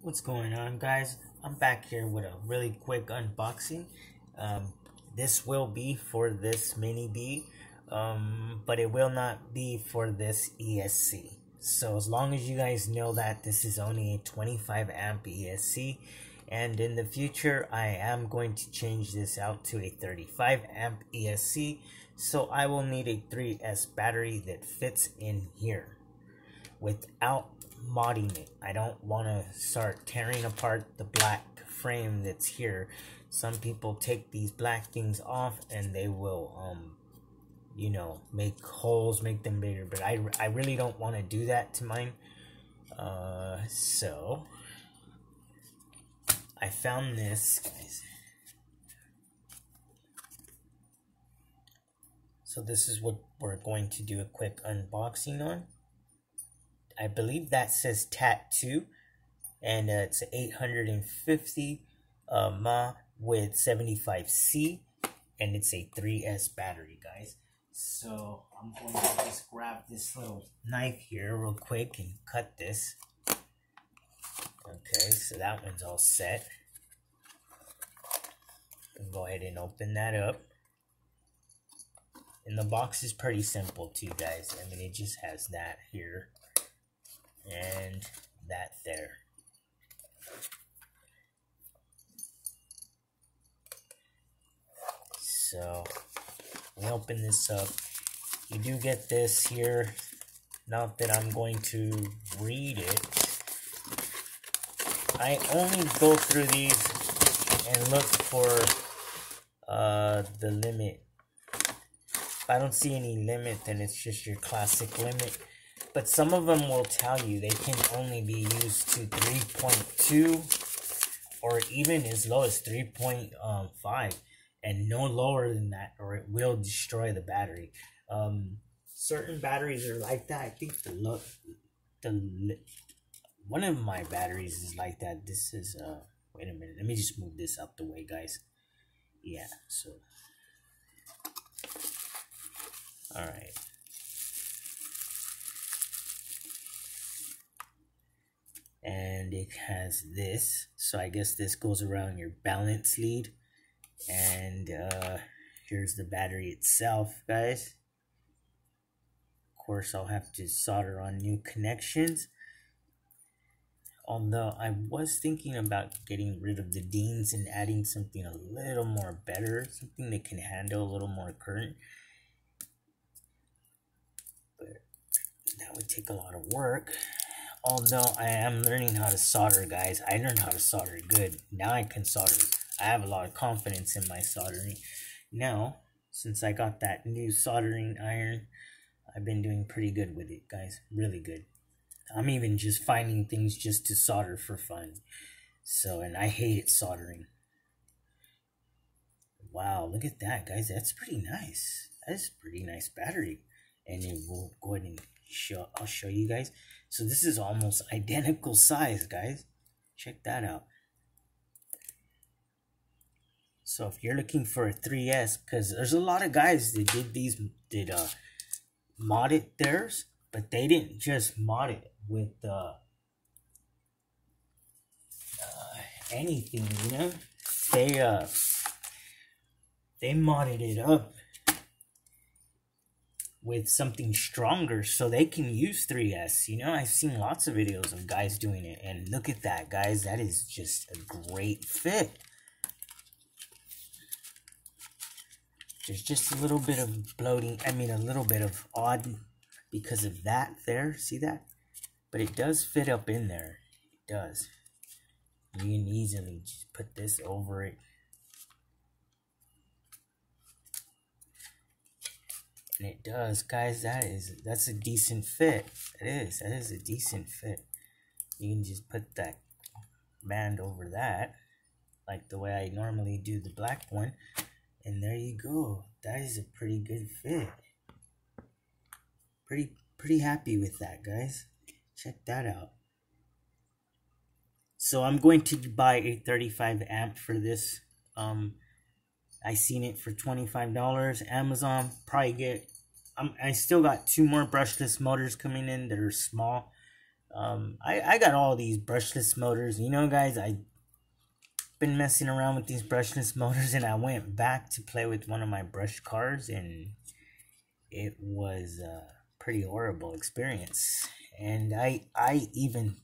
What's going on, guys? I'm back here with a really quick unboxing. This will be for this mini B, but it will not be for this ESC. So as long as you guys know that this is only a 25 amp ESC, and in the future I am going to change this out to a 35 amp ESC, so I will need a 3S battery that fits in here without modding it. I don't want to start tearing apart the black frame that's here. Some people take these black things off and they will you know, make holes, make them bigger, but I really don't want to do that to mine. So I found this, guys. So this is what we're going to do a quick unboxing on. I believe that says TATTU, and it's 850 mAh with 75C, and it's a 3S battery, guys. So I'm going to just grab this little knife here real quick and cut this. Okay, so that one's all set. And go ahead and open that up. And the box is pretty simple too, guys. I mean, it just has that here and that there. So we open this up. You do get this here. Not that I'm going to read it. I only go through these and look for the limit. If I don't see any limit, then it's just your classic limit. But some of them will tell you they can only be used to 3.2 or even as low as 3.5 and no lower than that, or it will destroy the battery. Certain batteries are like that. I think one of my batteries is like that. This is wait a minute. Let me just move this out the way, guys. Yeah. So all right. And it has this, so I guess this goes around your balance lead. And here's the battery itself, guys. Of course, I'll have to solder on new connections, although I was thinking about getting rid of the Deans and adding something a little more better, something that can handle a little more current, but that would take a lot of work. Although I am learning how to solder, guys. I learned how to solder good. Now I can solder. I have a lot of confidence in my soldering. Now, since I got that new soldering iron, I've been doing pretty good with it, guys. Really good. I'm even just finding things just to solder for fun. So, and I hated soldering. Wow, look at that, guys. That's pretty nice. That's a pretty nice battery. And it will go ahead and I'll show you guys. So this is almost identical size, guys. Check that out. So if you're looking for a 3S, because there's a lot of guys that did modded theirs, but they didn't just mod it with anything, you know. They modded it up with something stronger so they can use 3S. You know, I've seen lots of videos of guys doing it, and look at that, guys. That is just a great fit. There's just a little bit of bloating, I mean a little bit of odd because of that there, see that? But it does fit up in there. It does. You can easily just put this over it. And it does, guys. That's a decent fit. That is a decent fit. You can just put that band over that, like the way I normally do the black one, and there you go. That is a pretty good fit. Pretty happy with that, guys. Check that out. So I'm going to buy a 35 amp for this. I seen it for $25. Amazon, probably get. I still got 2 more brushless motors coming in that are small. I got all these brushless motors. You know, guys, I've been messing around with these brushless motors, and I went back to play with one of my brush cars, and it was a pretty horrible experience. And I even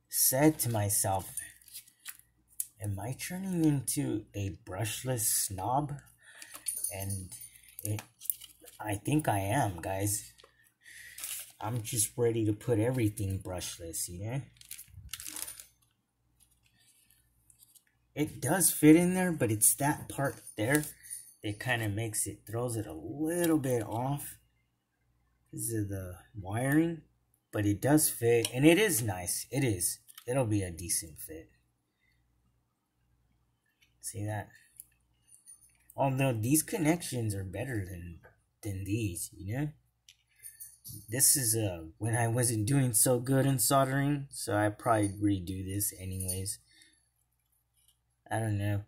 said to myself, am I turning into a brushless snob? And I think I am, guys. I'm just ready to put everything brushless, you know? It does fit in there, but it's that part there that kind of makes it, throws it a little bit off because of the wiring. But it does fit, and it is nice. It is. It'll be a decent fit. See that? Although these connections are better than these, you know? This is when I wasn't doing so good in soldering, so I probably redo this anyways. I don't know,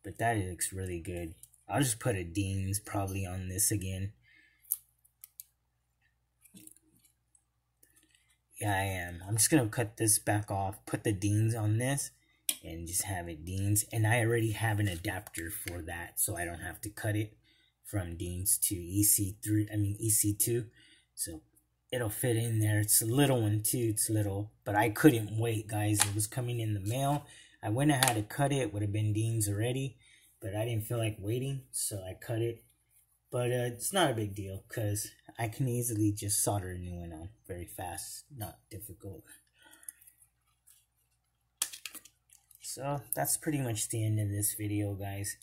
but that looks really good. I'll just put a Dean's probably on this again. Yeah, I am. I'm just gonna cut this back off, put the Dean's on this, and just have it Dean's. And I already have an adapter for that, so I don't have to cut it from Dean's to EC2. So it'll fit in there. It's a little one too. It's little, but I couldn't wait, guys. It was coming in the mail. I went ahead to cut it. Would have been Dean's already, but I didn't feel like waiting, so I cut it. But it's not a big deal because I can easily just solder a new one on very fast. Not difficult. So that's pretty much the end of this video, guys.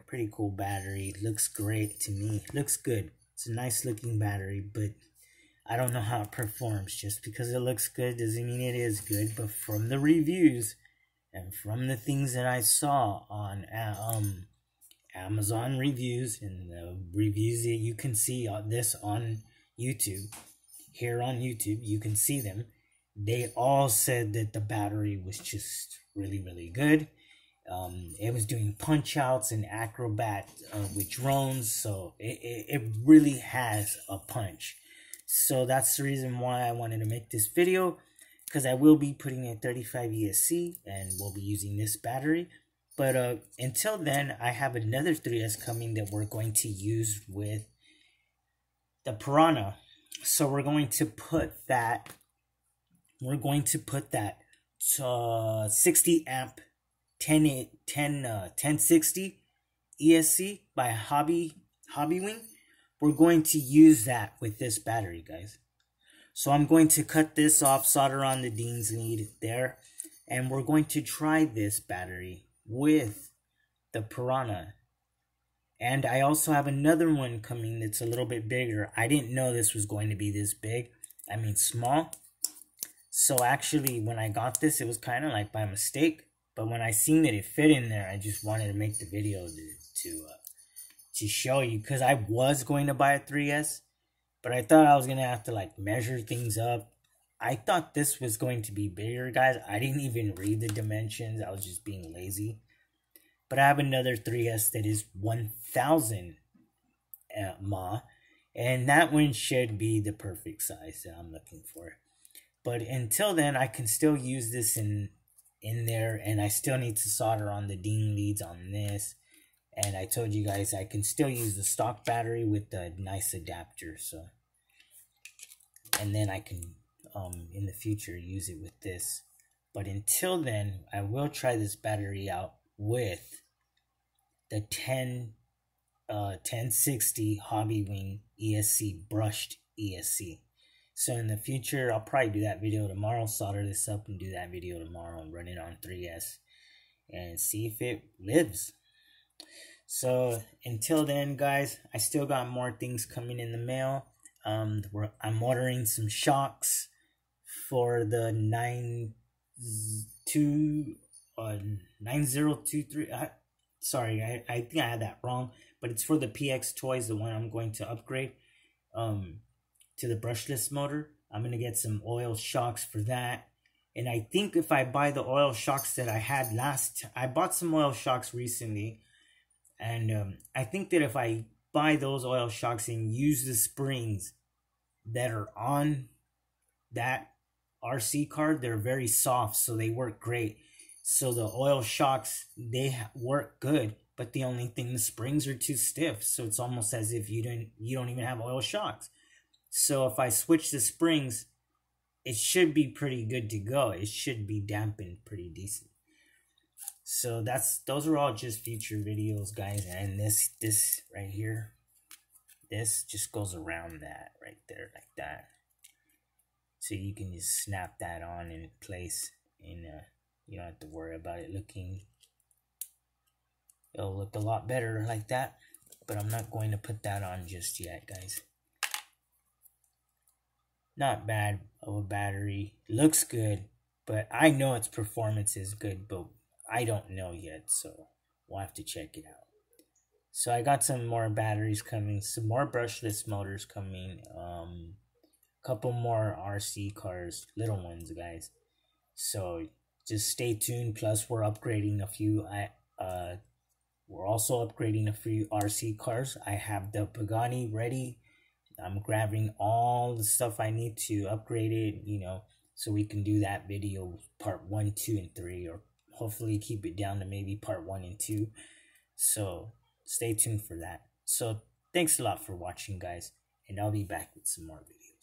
Pretty cool battery. Looks great to me. Looks good. It's a nice looking battery, but I don't know how it performs. Just because it looks good doesn't mean it is good. But from the reviews and from the things that I saw on Amazon reviews and the reviews that you can see on this on YouTube, here on YouTube, you can see them. They all said that the battery was just really, really good. It was doing punch outs and acrobat with drones, so it really has a punch. So that's the reason why I wanted to make this video, because I will be putting a 35 ESC and we'll be using this battery. But until then, I have another 3S coming that we're going to use with the Piranha. So we're going to put that 60 amp 1060 ESC by Hobbywing. We're going to use that with this battery, guys. So I'm going to cut this off, solder on the Dean's lead there, and we're going to try this battery with the Piranha. And I also have another one coming that's a little bit bigger. I didn't know this was going to be this big. I mean small. So actually when I got this, it was kind of like by mistake. But when I seen that it fit in there, I just wanted to make the video to show you. Because I was going to buy a 3S, but I thought I was going to have to like measure things up. I thought this was going to be bigger, guys. I didn't even read the dimensions. I was just being lazy. But I have another 3S that is 1000 mAh. And that one should be the perfect size that I'm looking for. But until then, I can still use this in there. And I still need to solder on the Dean leads on this. And I told you guys I can still use the stock battery with the nice adapter. So, and then I can, in the future, use it with this. But until then, I will try this battery out with the 1060 Hobbywing ESC, brushed ESC. So in the future, I'll probably do that video tomorrow, solder this up and do that video tomorrow and run it on 3S and see if it lives. So until then, guys, I still got more things coming in the mail. I'm ordering some shocks for the 9023. Sorry, I think I had that wrong, but it's for the PXTOYS, the one I'm going to upgrade to the brushless motor. I'm going to get some oil shocks for that. And I think if I buy the oil shocks that I had I bought some oil shocks recently. And I think that if I buy those oil shocks and use the springs that are on that RC car, they're very soft, so they work great. So the oil shocks, they work good, but the only thing, the springs are too stiff, so it's almost as if you don't even have oil shocks. So if I switch the springs, it should be pretty good to go. It should be dampened pretty decent. So those are all just future videos, guys. And this right here, this just goes around that right there like that. So you can just snap that on in place, and you don't have to worry about it looking. It'll look a lot better like that, but I'm not going to put that on just yet, guys. Not bad of a battery. Looks good, but I know its performance is good, but I don't know yet, so we'll have to check it out. So I got some more batteries coming, some more brushless motors coming, couple more RC cars, little ones, guys. So just stay tuned. Plus, we're upgrading a few. We're also upgrading a few RC cars. I have the Pagani ready. I'm grabbing all the stuff I need to upgrade it, you know, so we can do that video part 1, 2, and 3, or hopefully keep it down to maybe part 1 and 2. So stay tuned for that. So thanks a lot for watching, guys, and I'll be back with some more videos.